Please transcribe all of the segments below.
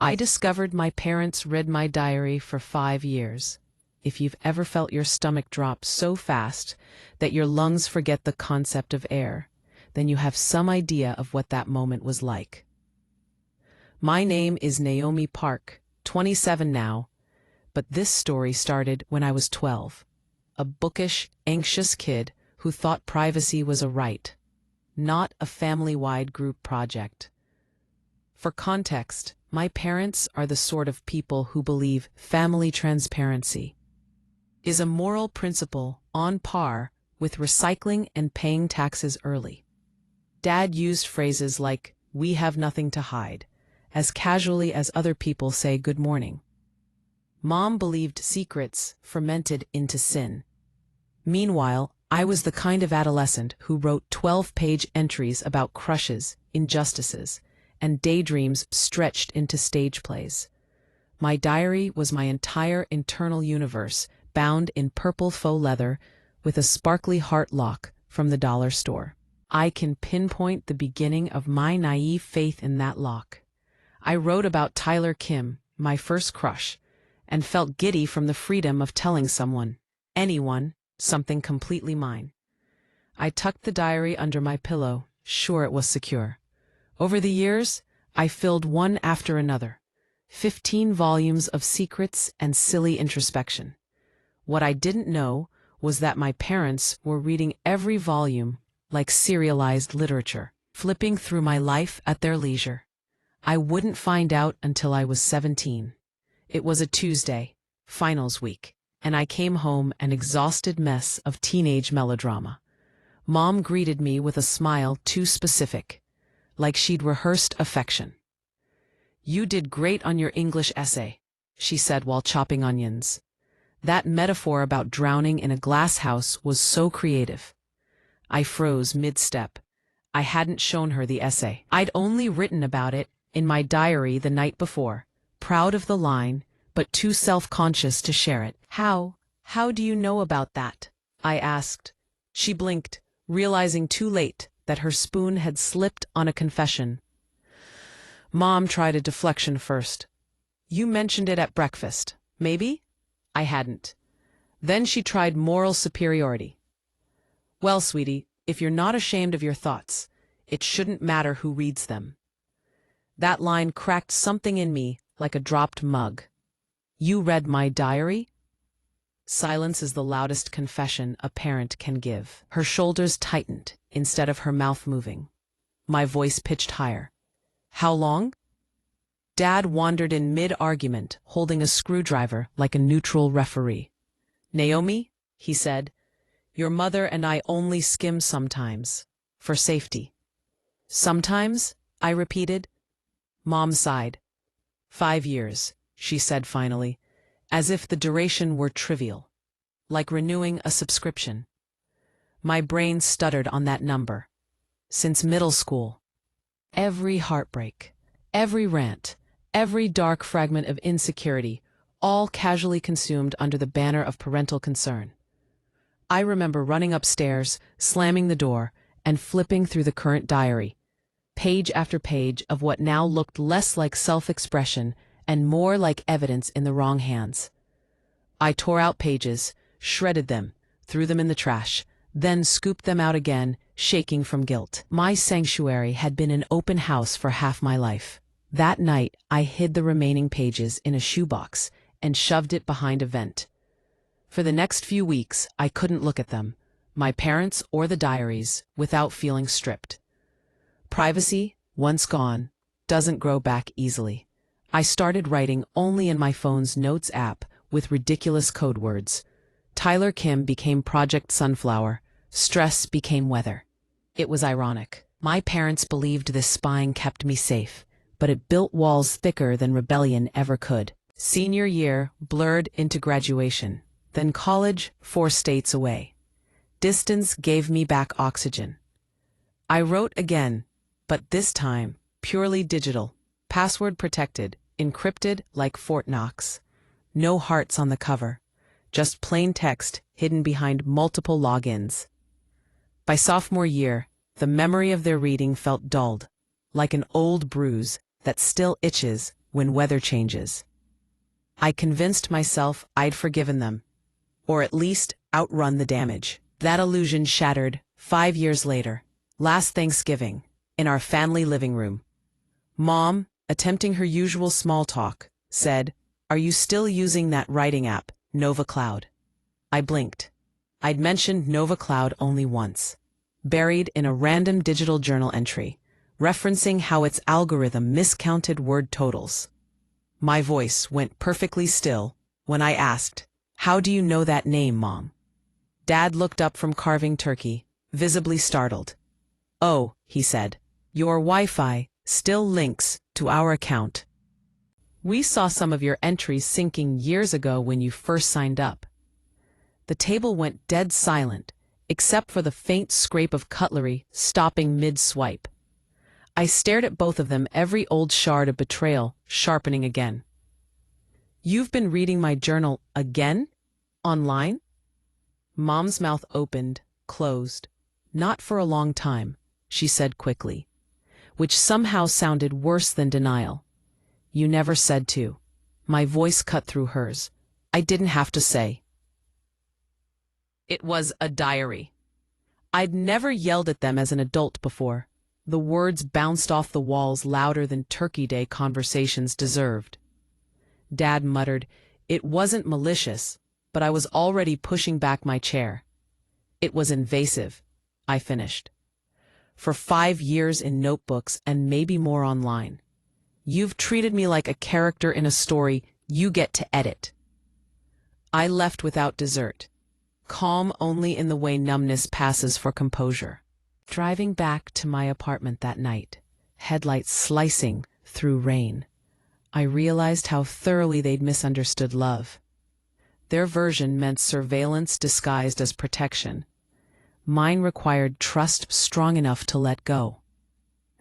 I discovered my parents read my diary for 5 years. If you've ever felt your stomach drop so fast that your lungs forget the concept of air, then you have some idea of what that moment was like. My name is Naomi Park, 27 now, but this story started when I was 12. A bookish, anxious kid who thought privacy was a right, not a family-wide group project. For context, my parents are the sort of people who believe family transparency is a moral principle on par with recycling and paying taxes early. Dad used phrases like, "We have nothing to hide," as casually as other people say good morning. Mom believed secrets fermented into sin. Meanwhile, I was the kind of adolescent who wrote 12-page entries about crushes, injustices, and daydreams stretched into stage plays. My diary was my entire internal universe, bound in purple faux leather with a sparkly heart lock from the dollar store. I can pinpoint the beginning of my naive faith in that lock. I wrote about Tyler Kim, my first crush, and felt giddy from the freedom of telling someone, anyone, something completely mine. I tucked the diary under my pillow, sure it was secure. Over the years, I filled one after another, 15 volumes of secrets and silly introspection. What I didn't know was that my parents were reading every volume like serialized literature, flipping through my life at their leisure. I wouldn't find out until I was 17. It was a Tuesday, finals week, and I came home an exhausted mess of teenage melodrama. Mom greeted me with a smile too specific, like she'd rehearsed affection. "You did great on your English essay," she said while chopping onions. That metaphor about drowning in a glass house was so creative. I froze mid-step. I hadn't shown her the essay. I'd only written about it in my diary the night before, proud of the line, but too self-conscious to share it. How do you know about that?" I asked. She blinked, realizing too late that her spoon had slipped on a confession. Mom tried a deflection first. "You mentioned it at breakfast, maybe?" I hadn't. Then she tried moral superiority. "Well, sweetie, if you're not ashamed of your thoughts, it shouldn't matter who reads them." That line cracked something in me like a dropped mug. "You read my diary?" Silence is the loudest confession a parent can give. Her shoulders tightened instead of her mouth moving. My voice pitched higher. "How long?" Dad wandered in mid-argument, holding a screwdriver like a neutral referee. "Naomi," he said, "your mother and I only skim sometimes, for safety." "Sometimes?" I repeated. Mom sighed. 5 years, she said finally, as if the duration were trivial, like renewing a subscription. My brain stuttered on that number. Since middle school. Every heartbreak, every rant, every dark fragment of insecurity, all casually consumed under the banner of parental concern. I remember running upstairs, slamming the door, and flipping through the current diary, page after page of what now looked less like self-expression and more like evidence in the wrong hands. I tore out pages, shredded them, threw them in the trash, then scooped them out again, shaking from guilt. My sanctuary had been an open house for half my life. That night, I hid the remaining pages in a shoebox and shoved it behind a vent. For the next few weeks, I couldn't look at them, my parents or the diaries, without feeling stripped. Privacy, once gone, doesn't grow back easily. I started writing only in my phone's Notes app with ridiculous code words. Tyler Kim became Project Sunflower. Stress became weather. It was ironic. My parents believed this spying kept me safe, but it built walls thicker than rebellion ever could. Senior year blurred into graduation, then college 4 states away. Distance gave me back oxygen. I wrote again, but this time purely digital, password protected, encrypted like Fort Knox. No hearts on the cover, just plain text hidden behind multiple logins. By sophomore year, the memory of their reading felt dulled, like an old bruise that still itches when weather changes. I convinced myself I'd forgiven them, or at least outrun the damage. That illusion shattered 5 years later, last Thanksgiving, in our family living room. Mom, attempting her usual small talk, said, "Are you still using that writing app, Nova Cloud?" I blinked. I'd mentioned Nova Cloud only once, buried in a random digital journal entry, referencing how its algorithm miscounted word totals. My voice went perfectly still when I asked, "How do you know that name, Mom?" Dad looked up from carving turkey, visibly startled. "Oh," he said, "your Wi-Fi still links to our account. We saw some of your entries syncing years ago when you first signed up." The table went dead silent, except for the faint scrape of cutlery stopping mid-swipe. I stared at both of them, every old shard of betrayal sharpening again. "You've been reading my journal again? Online?" Mom's mouth opened, closed. "Not for a long time," she said quickly, which somehow sounded worse than denial. "You never said to." My voice cut through hers. I didn't have to say. It was a diary. I'd never yelled at them as an adult before. The words bounced off the walls louder than Turkey Day conversations deserved. Dad muttered, "It wasn't malicious," but I was already pushing back my chair. "It was invasive," I finished. "For 5 years in notebooks and maybe more online. You've treated me like a character in a story you get to edit." I left without dessert, calm only in the way numbness passes for composure. Driving back to my apartment that night, headlights slicing through rain, I realized how thoroughly they'd misunderstood love. Their version meant surveillance disguised as protection. Mine required trust strong enough to let go.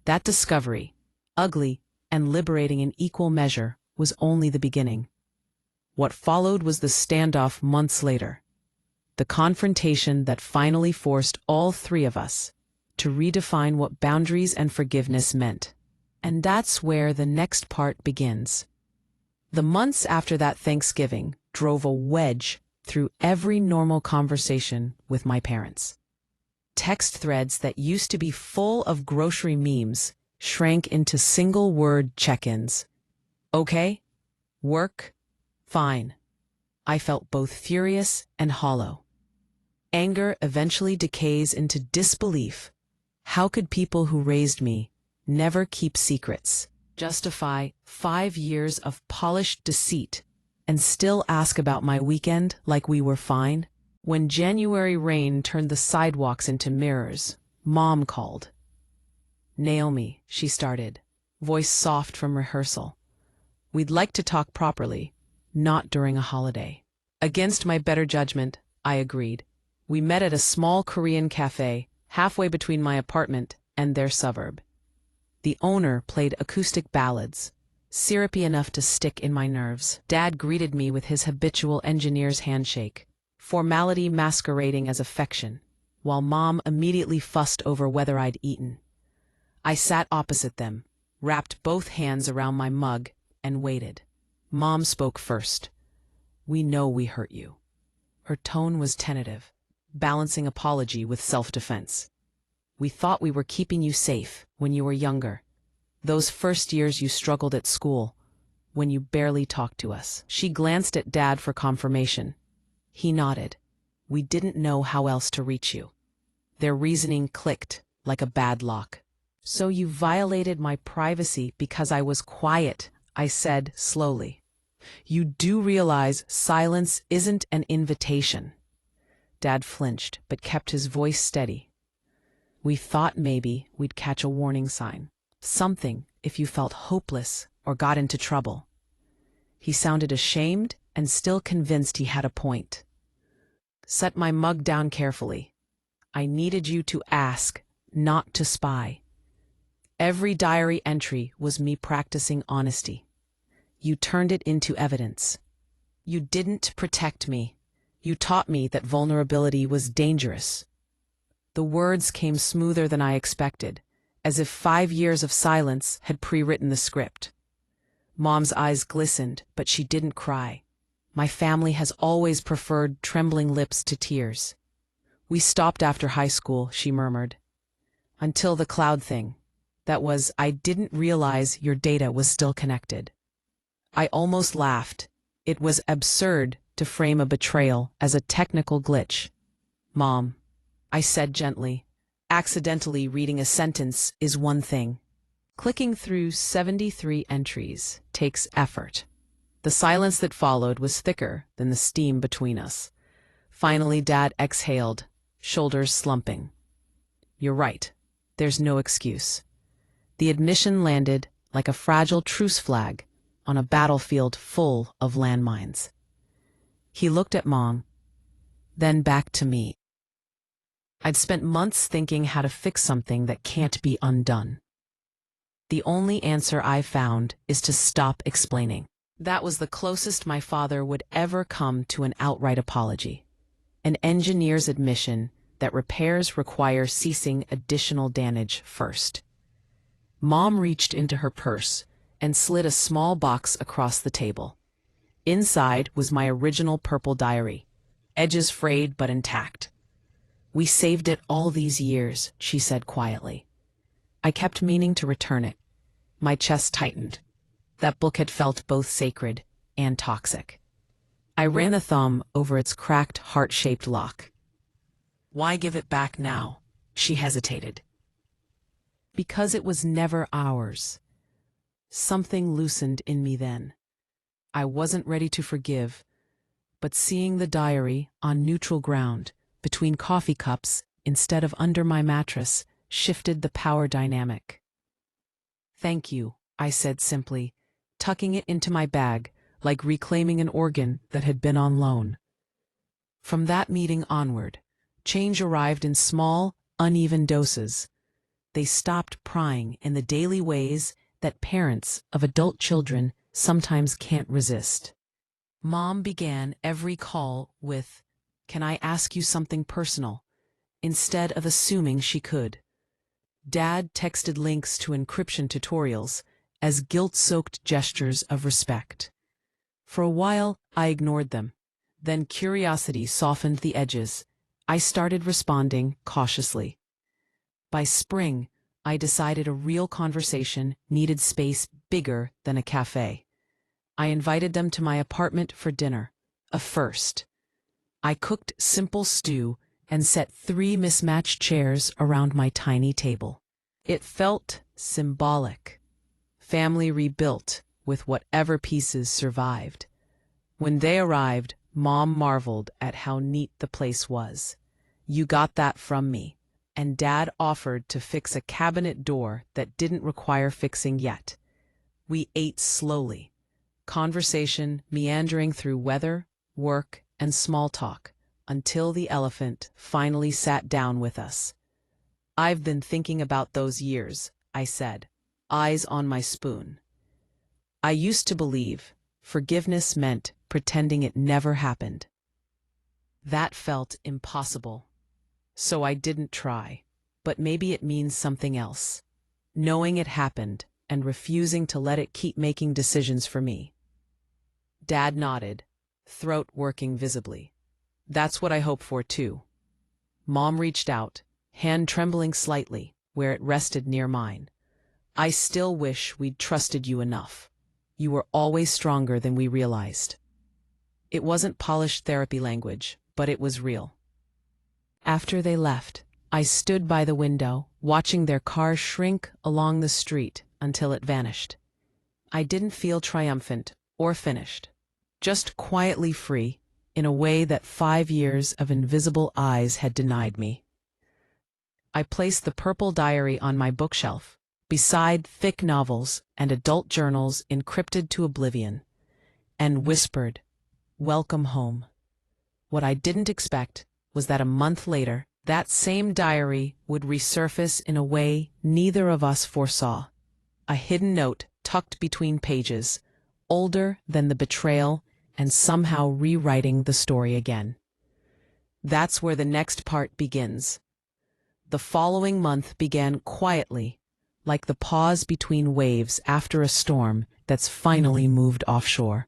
That discovery, ugly and liberating in equal measure, was only the beginning. What followed was the standoff months later, the confrontation that finally forced all three of us to redefine what boundaries and forgiveness meant. And that's where the next part begins. The months after that Thanksgiving drove a wedge through every normal conversation with my parents. Text threads that used to be full of grocery memes shrank into single-word check-ins. "Okay? Work? Fine." I felt both furious and hollow. Anger eventually decays into disbelief. How could people who raised me never keep secrets, justify 5 years of polished deceit, and still ask about my weekend like we were fine? When January rain turned the sidewalks into mirrors, Mom called. "Naomi," she started, voice soft from rehearsal. "We'd like to talk properly, not during a holiday." Against my better judgment, I agreed. We met at a small Korean cafe, halfway between my apartment and their suburb. The owner played acoustic ballads, syrupy enough to stick in my nerves. Dad greeted me with his habitual engineer's handshake, formality masquerading as affection, while Mom immediately fussed over whether I'd eaten. I sat opposite them, wrapped both hands around my mug, and waited. Mom spoke first. "We know we hurt you." Her tone was tentative, balancing apology with self-defense. "We thought we were keeping you safe when you were younger. Those first years you struggled at school, when you barely talked to us." She glanced at Dad for confirmation. He nodded. "We didn't know how else to reach you." Their reasoning clicked like a bad lock. "So you violated my privacy because I was quiet," I said slowly. "You do realize silence isn't an invitation." Dad flinched, but kept his voice steady. "We thought maybe we'd catch a warning sign. Something if you felt hopeless or got into trouble." He sounded ashamed and still convinced he had a point. Set my mug down carefully. "I needed you to ask, not to spy." Every diary entry was me practicing honesty. "You turned it into evidence. You didn't protect me. You taught me that vulnerability was dangerous." The words came smoother than I expected, as if 5 years of silence had pre-written the script. Mom's eyes glistened, but she didn't cry. My family has always preferred trembling lips to tears. We stopped after high school, she murmured. Until the cloud thing. That was, I didn't realize your data was still connected. I almost laughed. It was absurd to frame a betrayal as a technical glitch. Mom, I said gently, accidentally reading a sentence is one thing. Clicking through 73 entries takes effort. The silence that followed was thicker than the steam between us. Finally, Dad exhaled, shoulders slumping. You're right. There's no excuse. The admission landed like a fragile truce flag on a battlefield full of landmines. He looked at Mom, then back to me. I'd spent months thinking how to fix something that can't be undone. The only answer I found is to stop explaining. That was the closest my father would ever come to an outright apology. An engineer's admission that repairs require ceasing additional damage first. Mom reached into her purse and slid a small box across the table. Inside was my original purple diary, edges frayed but intact. We saved it all these years, she said quietly. I kept meaning to return it. My chest tightened. That book had felt both sacred and toxic. I ran a thumb over its cracked, heart-shaped lock. Why give it back now? She hesitated. Because it was never ours. Something loosened in me then. I wasn't ready to forgive, but seeing the diary on neutral ground, between coffee cups instead of under my mattress, shifted the power dynamic. Thank you, I said simply, tucking it into my bag, like reclaiming an organ that had been on loan. From that meeting onward, change arrived in small, uneven doses. They stopped prying in the daily ways that parents of adult children sometimes can't resist. Mom began every call with, "Can I ask you something personal?" instead of assuming she could. Dad texted links to encryption tutorials as guilt-soaked gestures of respect. For a while, I ignored them. Then curiosity softened the edges. I started responding cautiously. By spring, I decided a real conversation needed space bigger than a cafe. I invited them to my apartment for dinner, a first. I cooked simple stew and set 3 mismatched chairs around my tiny table. It felt symbolic. Family rebuilt with whatever pieces survived. When they arrived, Mom marveled at how neat the place was. You got that from me. And Dad offered to fix a cabinet door that didn't require fixing yet. We ate slowly, conversation meandering through weather, work, and small talk, until the elephant finally sat down with us. I've been thinking about those years, I said, eyes on my spoon. I used to believe forgiveness meant pretending it never happened. That felt impossible. So I didn't try, but maybe it means something else. Knowing it happened and refusing to let it keep making decisions for me. Dad nodded, throat working visibly. That's what I hope for too. Mom reached out, hand trembling slightly where it rested near mine. I still wish we'd trusted you enough. You were always stronger than we realized. It wasn't polished therapy language, but it was real. After they left, I stood by the window, watching their car shrink along the street until it vanished. I didn't feel triumphant or finished, just quietly free in a way that 5 years of invisible eyes had denied me. I placed the purple diary on my bookshelf, beside thick novels and adult journals encrypted to oblivion, and whispered, "Welcome home." What I didn't expect was that a month later, that same diary would resurface in a way neither of us foresaw. A hidden note tucked between pages, older than the betrayal and somehow rewriting the story again. That's where the next part begins. The following month began quietly, like the pause between waves after a storm that's finally moved offshore.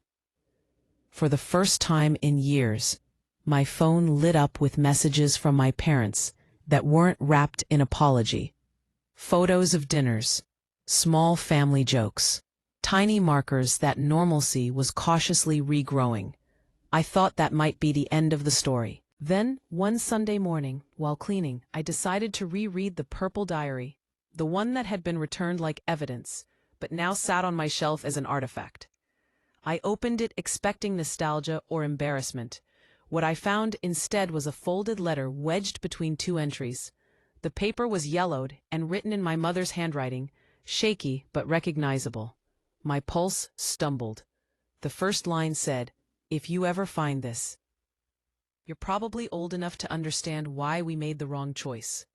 For the first time in years, my phone lit up with messages from my parents that weren't wrapped in apology. Photos of dinners, small family jokes, tiny markers that normalcy was cautiously regrowing. I thought that might be the end of the story. Then, one Sunday morning, while cleaning, I decided to reread the purple diary, the one that had been returned like evidence, but now sat on my shelf as an artifact. I opened it expecting nostalgia or embarrassment. What I found instead was a folded letter wedged between two entries. The paper was yellowed and written in my mother's handwriting, shaky but recognizable. My pulse stumbled. The first line said, "If you ever find this, you're probably old enough to understand why we made the wrong choice."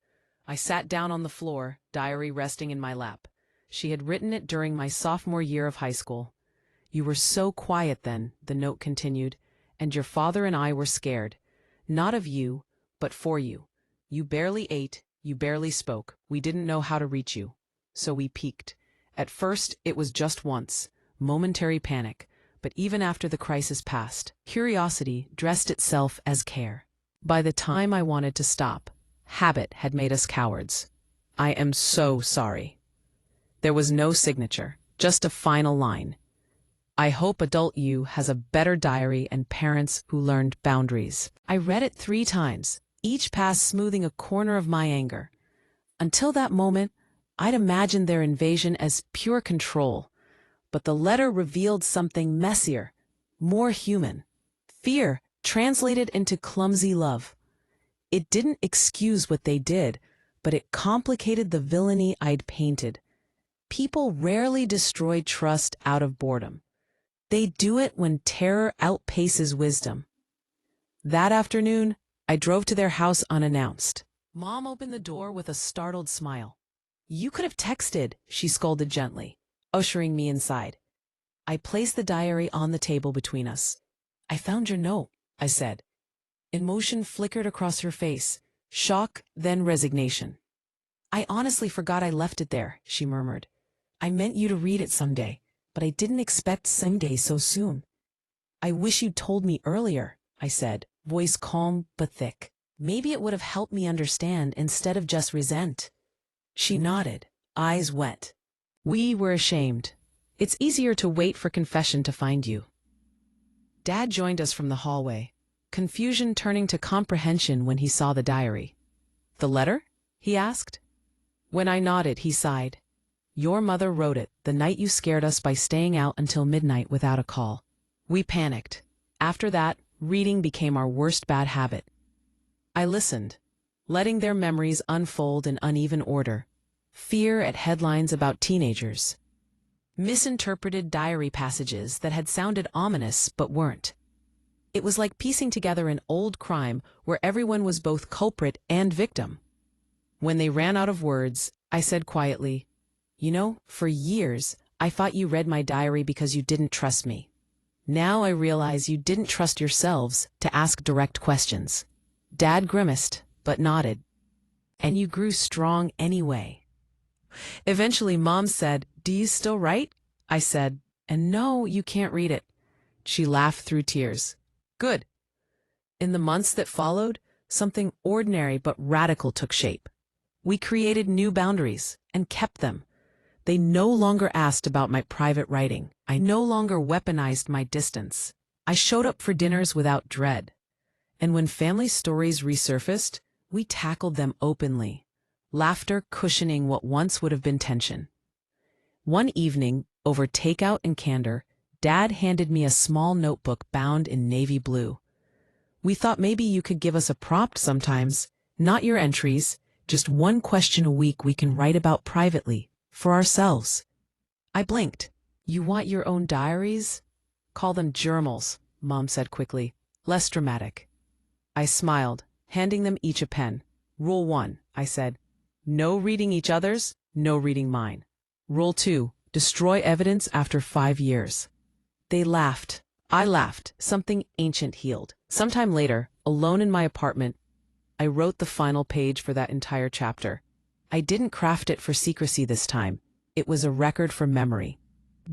I sat down on the floor, diary resting in my lap. She had written it during my sophomore year of high school. "You were so quiet then," the note continued, "and your father and I were scared. Not of you, but for you. You barely ate, you barely spoke. We didn't know how to reach you. So we peeked. At first, it was just once, momentary panic. But even after the crisis passed, curiosity dressed itself as care. By the time I wanted to stop, habit had made us cowards. I am so sorry." There was no signature, just a final line. "I hope adult you has a better diary and parents who learned boundaries." I read it 3 times, each pass smoothing a corner of my anger. Until that moment, I'd imagined their invasion as pure control. But the letter revealed something messier, more human. Fear translated into clumsy love. It didn't excuse what they did, but it complicated the villainy I'd painted. People rarely destroy trust out of boredom. They do it when terror outpaces wisdom. That afternoon, I drove to their house unannounced. Mom opened the door with a startled smile. "You could have texted," she scolded gently, ushering me inside. I placed the diary on the table between us. "I found your note," I said. Emotion flickered across her face, shock, then resignation. "I honestly forgot I left it there," she murmured. "I meant you to read it someday, but I didn't expect someday so soon." "I wish you'd told me earlier," I said, voice calm but thick. "Maybe it would have helped me understand instead of just resent." She nodded, eyes wet. "We were ashamed. It's easier to wait for confession to find you." Dad joined us from the hallway, confusion turning to comprehension when he saw the diary. "The letter?" he asked. When I nodded, he sighed. "Your mother wrote it the night you scared us by staying out until midnight without a call. We panicked. After that, reading became our worst bad habit." I listened, letting their memories unfold in uneven order. Fear at headlines about teenagers. Misinterpreted diary passages that had sounded ominous but weren't. It was like piecing together an old crime where everyone was both culprit and victim. When they ran out of words, I said quietly, "You know, for years, I thought you read my diary because you didn't trust me. Now I realize you didn't trust yourselves to ask direct questions." Dad grimaced, but nodded. "And you grew strong anyway." Eventually, Mom said, "Do you still write?" I said, "And no, you can't read it." She laughed through tears. "Good." In the months that followed, something ordinary but radical took shape. We created new boundaries and kept them. They no longer asked about my private writing. I no longer weaponized my distance. I showed up for dinners without dread. And when family stories resurfaced, we tackled them openly, laughter cushioning what once would have been tension. One evening, over takeout and candor, Dad handed me a small notebook bound in navy blue. "We thought maybe you could give us a prompt sometimes, not your entries, just one question a week we can write about privately, for ourselves." I blinked. "You want your own diaries?" "Call them journals," Mom said quickly, less dramatic. I smiled, handing them each a pen. "Rule 1, I said. No reading each other's, no reading mine. Rule 2, destroy evidence after 5 years. They laughed. I laughed. Something ancient healed. Sometime later, alone in my apartment, I wrote the final page for that entire chapter. I didn't craft it for secrecy this time. It was a record for memory.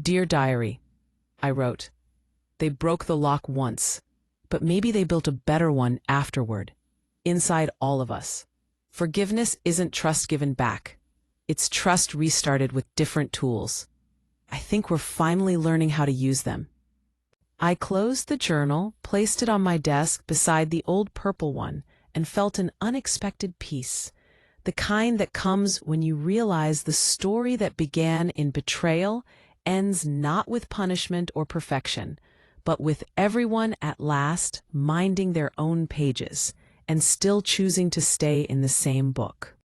Dear Diary, I wrote. They broke the lock once, but maybe they built a better one afterward, inside all of us. Forgiveness isn't trust given back. It's trust restarted with different tools. I think we're finally learning how to use them. I closed the journal, placed it on my desk beside the old purple one, and felt an unexpected peace, the kind that comes when you realize the story that began in betrayal ends not with punishment or perfection, but with everyone at last minding their own pages and still choosing to stay in the same book.